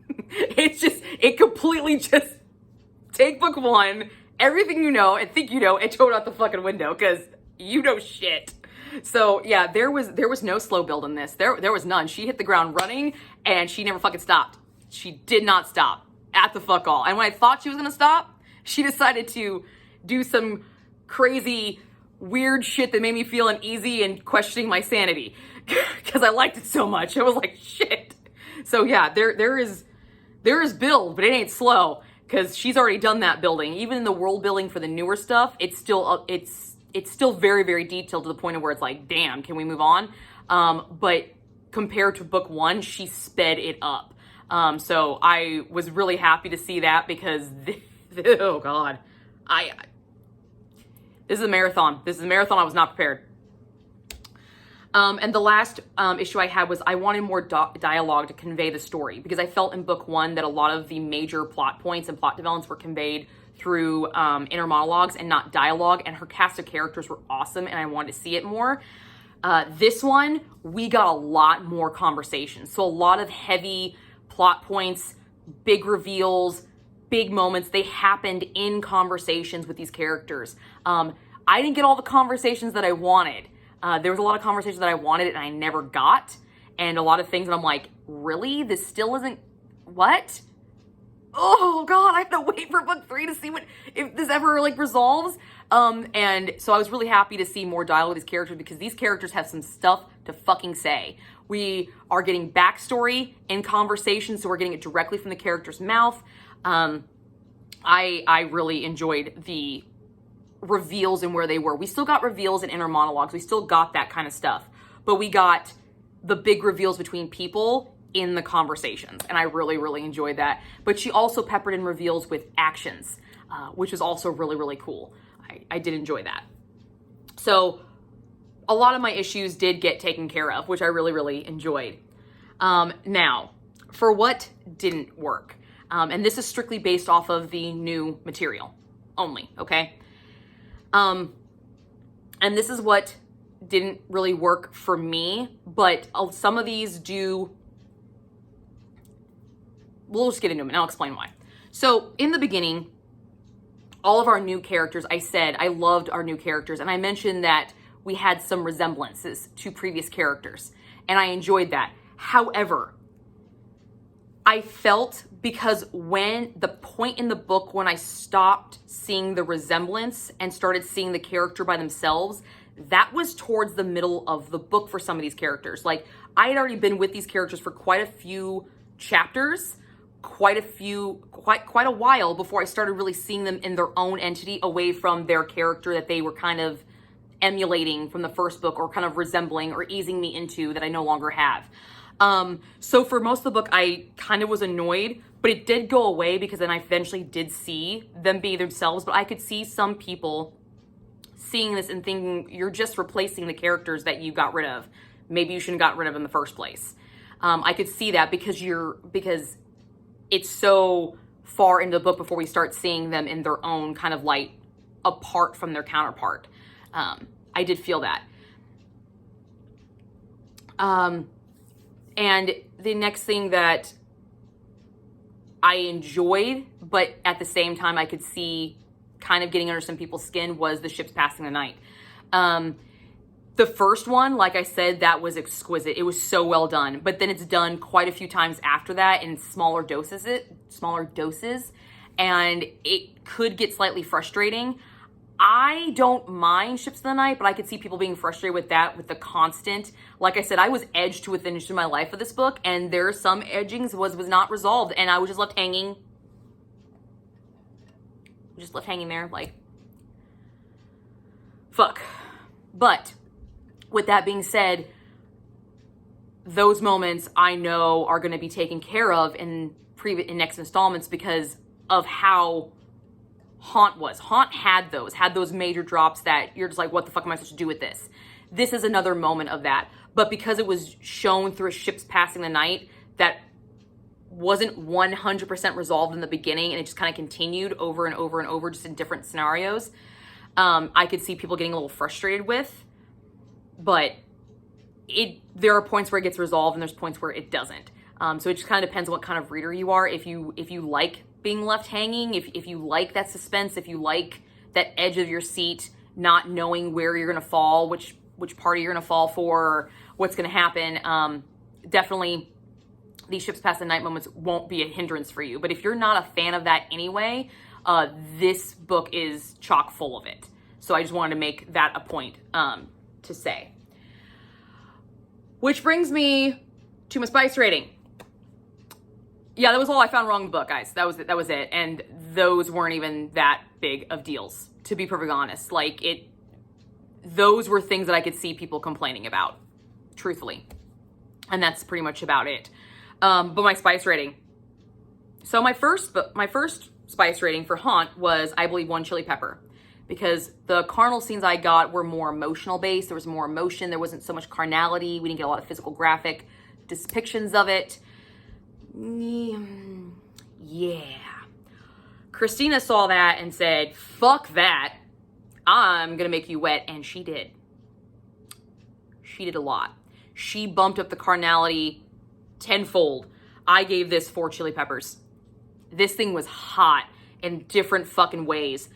It completely just take book one, everything you know and think you know, and throw it out the fucking window, because you know shit. So yeah, there was no slow build in this. There was none. She hit the ground running and she never fucking stopped. She did not stop at the fuck all. And when I thought she was gonna stop, she decided to do some crazy weird shit that made me feel uneasy and questioning my sanity because I liked it so much. I was like, shit. So yeah, there is build, but it ain't slow, because she's already done that building. Even in the world building for the newer stuff, it's still very, very detailed to the point of where it's like, damn, can we move on? But compared to book one, she sped it up. So I was really happy to see that, because oh God, this is a marathon. This is a marathon. I was not prepared. And the last issue I had was I wanted more dialogue to convey the story, because I felt in book one that a lot of the major plot points and plot developments were conveyed through inner monologues and not dialogue, and her cast of characters were awesome and I wanted to see it more. This one, we got a lot more conversation. So a lot of heavy plot points, big reveals, big moments, they happened in conversations with these characters. I didn't get all the conversations that I wanted. There was a lot of conversations that I wanted and I never got. And a lot of things that I'm like, really? This still isn't, what? Oh God, I have to wait for book 3 to see if this ever like resolves. And so I was really happy to see more dialogue with these characters, because these characters have some stuff to fucking say. We are getting backstory in conversation, so we're getting it directly from the character's mouth. I really enjoyed the reveals and where they were. We still got reveals and inner monologues. We still got that kind of stuff, but we got the big reveals between people in the conversations, and I really, really enjoyed that. But she also peppered in reveals with actions, which was also really, really cool. I did enjoy that. So a lot of my issues did get taken care of, which I really, really enjoyed. Now, for what didn't work, and this is strictly based off of the new material only, okay? And this is what didn't really work for me, but some of these do. We'll just get into them and I'll explain why. So in the beginning, all of our new characters, I said I loved our new characters, and I mentioned that we had some resemblances to previous characters, and I enjoyed that. However, I felt, because when the point in the book when I stopped seeing the resemblance and started seeing the character by themselves, that was towards the middle of the book for some of these characters. Like, I had already been with these characters for quite a few chapters, quite a while before I started really seeing them in their own entity, away from their character that they were kind of emulating from the first book, or kind of resembling or easing me into, that I no longer have. So for most of the book, I kind of was annoyed, but it did go away, because then I eventually did see them be themselves. But I could see some people seeing this and thinking, you're just replacing the characters that you got rid of. Maybe you shouldn't have gotten rid of him in the first place. I could see that because it's so far into the book before we start seeing them in their own kind of light apart from their counterpart. I did feel that. And the next thing that I enjoyed, but at the same time I could see kind of getting under some people's skin, was the ships passing the night. The first one, like I said, that was exquisite. It was so well done. But then it's done quite a few times after that in smaller doses, and it could get slightly frustrating. I don't mind Ships of the Night, but I could see people being frustrated with that, with the constant. Like I said, I was edged to within an inch of my life of this book, and there are some edgings was not resolved, and I was just left hanging. Just left hanging there, like, fuck. But with that being said, those moments I know are going to be taken care of in next installments because of how Haunt was. Haunt had those major drops that you're just like, what the fuck am I supposed to do with this? This is another moment of that. But because it was shown through a ships passing the night that wasn't 100% resolved in the beginning, and it just kind of continued over and over and over, just in different scenarios, I could see people getting a little frustrated with. But there are points where it gets resolved, and there's points where it doesn't. So it just kind of depends on what kind of reader you are. If you like being left hanging, if you like that suspense, if you like that edge of your seat, not knowing where you're going to fall, which party you're going to fall for, or what's going to happen, definitely these ships past the night moments won't be a hindrance for you. But if you're not a fan of that anyway, this book is chock full of it. So I just wanted to make that a point to say. Which brings me to my spice rating. Yeah, that was all I found wrong in the book, guys. That was it. And those weren't even that big of deals, to be perfectly honest. Like, those were things that I could see people complaining about, truthfully. And that's pretty much about it. But my spice rating. So my first spice rating for Haunt was, I believe, 1 chili pepper. Because the carnal scenes I got were more emotional based. There was more emotion. There wasn't so much carnality. We didn't get a lot of physical graphic depictions of it. Yeah. Christina saw that and said, fuck that. I'm going to make you wet. And she did. She did a lot. She bumped up the carnality tenfold. I gave this 4 chili peppers. This thing was hot in different fucking ways.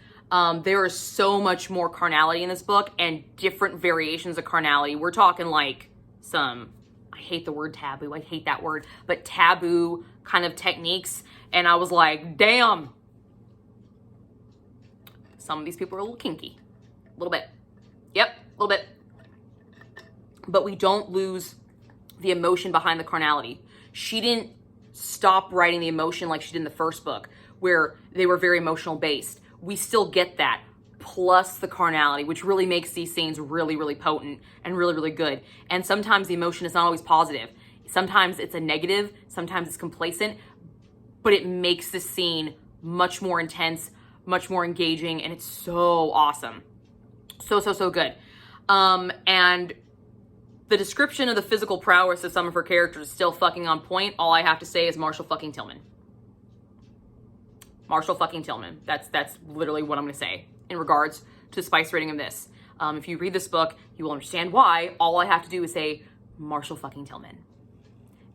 There is so much more carnality in this book and different variations of carnality. We're talking like some, I hate the word taboo. I hate that word, but taboo kind of techniques. And I was like, damn. Some of these people are a little kinky. A little bit. Yep, a little bit. But we don't lose the emotion behind the carnality. She didn't stop writing the emotion like she did in the first book, where they were very emotional based. We still get that, plus the carnality, which really makes these scenes really, really potent and really, really good. And sometimes the emotion is not always positive. Sometimes it's a negative, sometimes it's complacent, but it makes the scene much more intense, much more engaging, and it's so awesome. So good. And the description of the physical prowess of some of her characters is still fucking on point. All I have to say is Marshall fucking Tillman. Marshall fucking Tillman. That's literally what I'm going to say in regards to the spice rating of this. If you read this book, you will understand why. All I have to do is say Marshall fucking Tillman.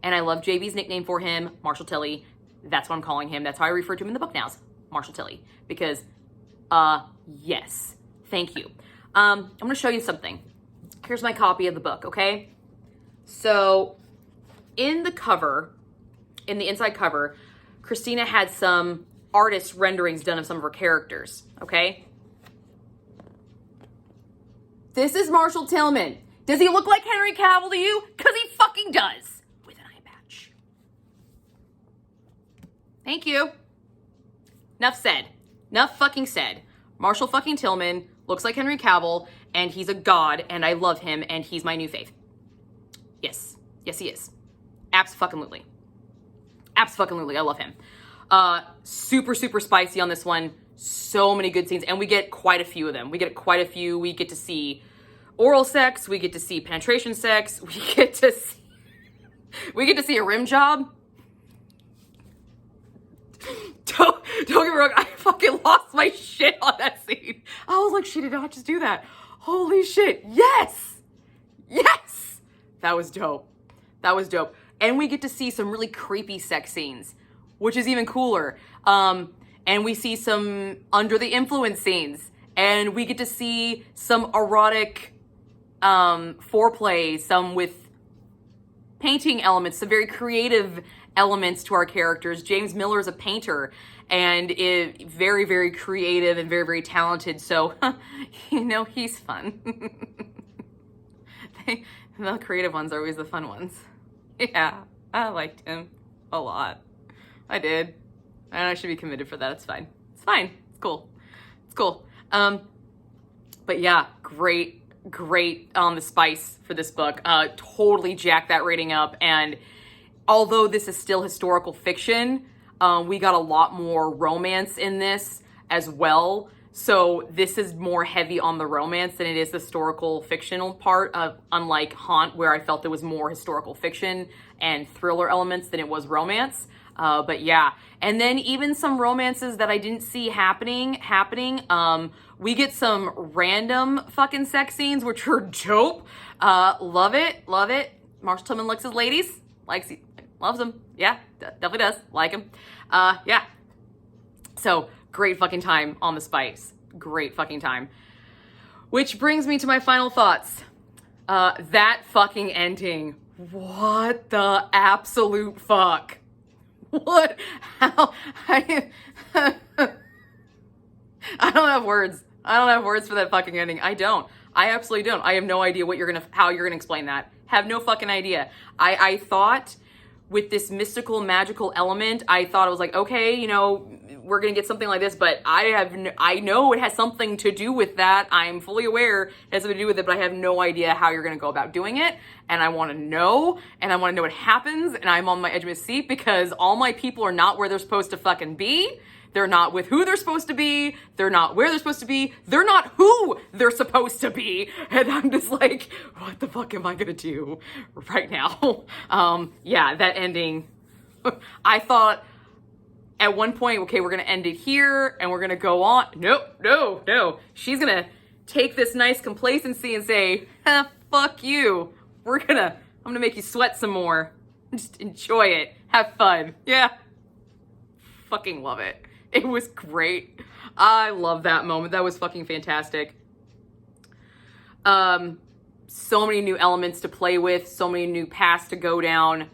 And I love JB's nickname for him, Marshall Tilly. That's what I'm calling him. That's how I refer to him in the book now, Marshall Tilly. Because, yes. Thank you. I'm going to show you something. Here's my copy of the book, okay? So, in the cover, in the inside cover, Christina had some artist renderings done of some of her characters, okay? This is Marshall Tillman. Does he look like Henry Cavill to you? Because he fucking does. With an eye patch. Thank you. Enough said. Enough fucking said. Marshall fucking Tillman looks like Henry Cavill, and he's a god, and I love him, and he's my new fave. Yes. Yes, he is. Abso-fucking-lutely. Abso-fucking-lutely. I love him. Super, super spicy on this one. So many good scenes. And we get quite a few of them. We get quite a few. We get to see oral sex, we get to see penetration sex, we get to see a rim job. Don't get me wrong, I fucking lost my shit on that scene. I was like, she did not just do that. Holy shit, yes! Yes! That was dope. That was dope. And we get to see some really creepy sex scenes, which is even cooler. And we see some under the influence scenes. And we get to see some erotic foreplay, some with painting elements, some very creative elements to our characters. James Miller is a painter and is very, very creative and very, very talented. So, you know, he's fun. The creative ones are always the fun ones. Yeah, I liked him a lot. I did. And I should be committed for that. It's fine. It's fine. It's cool. It's cool. But yeah, great the spice for this book. Totally jacked that rating up. And although this is still historical fiction, we got a lot more romance in this as well. So this is more heavy on the romance than it is the historical fictional part of, unlike Haunt, where I felt it was more historical fiction and thriller elements than it was romance. But yeah, and then even some romances that I didn't see happening. We get some random fucking sex scenes, which are dope. Love it. Marshall Tillman likes his ladies. Loves them. Yeah, definitely does. Like him. Yeah. So, great fucking time on the spice. Great fucking time. Which brings me to my final thoughts. That fucking ending. What the absolute fuck? What? How? I don't have words. I don't have words for that fucking ending. I don't. I absolutely don't. I have no idea how you're gonna explain that. Have no fucking idea. I thought with this mystical, magical element, I thought it was like, okay, you know, we're gonna get something like this, but I know it has something to do with that. I'm fully aware it has something to do with it, but I have no idea how you're gonna go about doing it. And I wanna know, what happens, and I'm on my edge of my seat because all my people are not where they're supposed to fucking be. They're not with who they're supposed to be. They're not where they're supposed to be. They're not who they're supposed to be. And I'm just like, what the fuck am I gonna do right now? Yeah, that ending. I thought at one point, okay, we're gonna end it here and we're gonna go on. No. She's gonna take this nice complacency and say, fuck you. I'm gonna make you sweat some more. Just enjoy it. Have fun. Yeah. Fucking love it. It was great. I love that moment. That was fucking fantastic. So many new elements to play with, so many new paths to go down,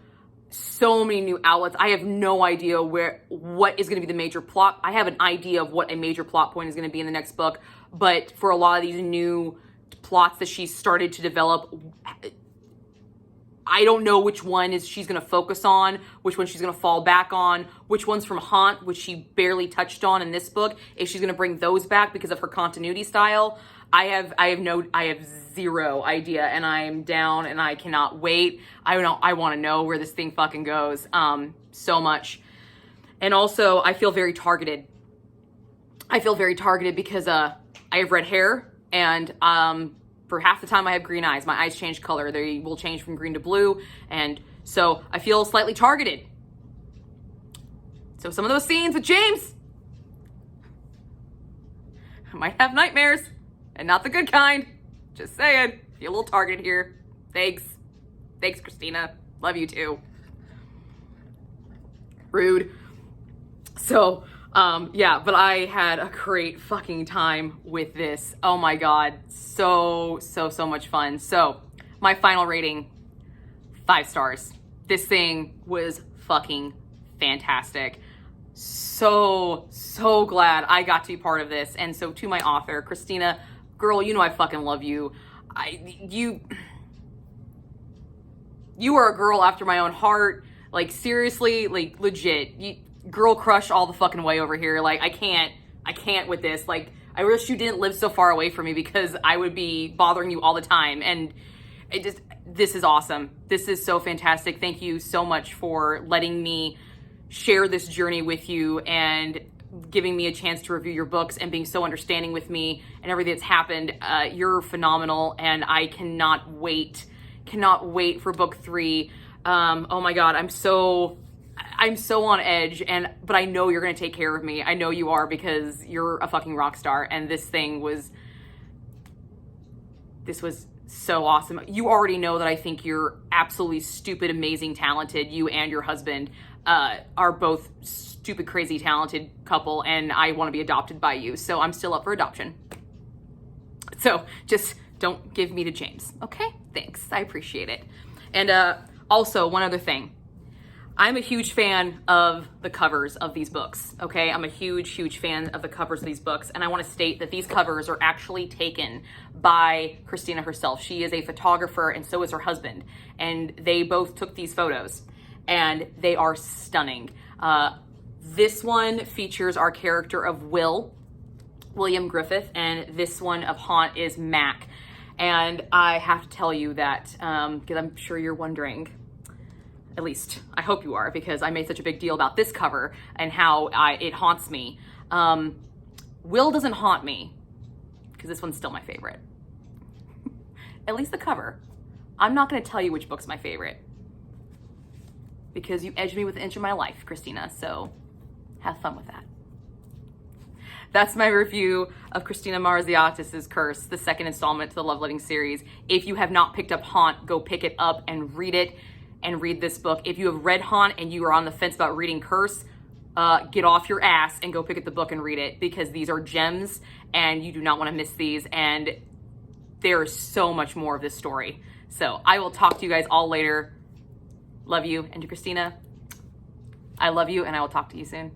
so many new outlets. I have no idea what is going to be the major plot. I have an idea of what a major plot point is going to be in the next book, but for a lot of these new plots that she's started to develop, I don't know which one she's going to focus on, which one she's going to fall back on, which one's from Haunt, which she barely touched on in this book, if she's going to bring those back because of her continuity style. I have zero idea, and I am down and I cannot wait. I want to know where this thing fucking goes. So much. And also I feel very targeted. Because I have red hair and for half the time I have green eyes. My eyes change color. They will change from green to blue. And so I feel slightly targeted. So some of those scenes with James, I might have nightmares, and not the good kind. Just saying. Feel a little targeted here. Thanks, Christina. Love you too. Rude. So, yeah, but I had a great fucking time with this. Oh my God. So much fun. So my final rating, 5 stars. This thing was fucking fantastic. So glad I got to be part of this. And so to my author, Christina, girl, you know I fucking love you. You are a girl after my own heart. Like, seriously, like, legit. Girl crush all the fucking way over here. Like, I can't with this. Like, I wish you didn't live so far away from me because I would be bothering you all the time. And this is awesome. This is so fantastic. Thank you so much for letting me share this journey with you and giving me a chance to review your books and being so understanding with me and everything that's happened. You're phenomenal, and I cannot wait for book 3. Oh my God, I'm so on edge, but I know you're gonna take care of me. I know you are, because you're a fucking rock star, and this was so awesome. You already know that I think you're absolutely stupid, amazing, talented. You and your husband are both stupid, crazy, talented couple, and I want to be adopted by you. So I'm still up for adoption. So just don't give me to James. Okay? Thanks. I appreciate it. And also, one other thing. I'm a huge fan of the covers of these books, okay? I'm a huge fan of the covers of these books, and I want to state that these covers are actually taken by Christina herself. She is a photographer, and so is her husband, and they both took these photos, and they are stunning. This one features our character of William Griffith, and this one of Haunt is Mac. And I have to tell you that, because I'm sure you're wondering, at least I hope you are, because I made such a big deal about this cover and how it haunts me. Will doesn't haunt me, because this one's still my favorite. At least the cover. I'm not going to tell you which book's my favorite, because you edged me with an inch of my life, Christina, so have fun with that. That's my review of Christina Maraziotis' Curse, the second installment to the Loveletting series. If you have not picked up Haunt, go pick it up and read it, and read this book. If you have read Haunt and you are on the fence about reading Curse, get off your ass and go pick up the book and read it, because these are gems and you do not want to miss these, and there is so much more of this story. So I will talk to you guys all later. Love you. And to Christina, I love you, and I will talk to you soon.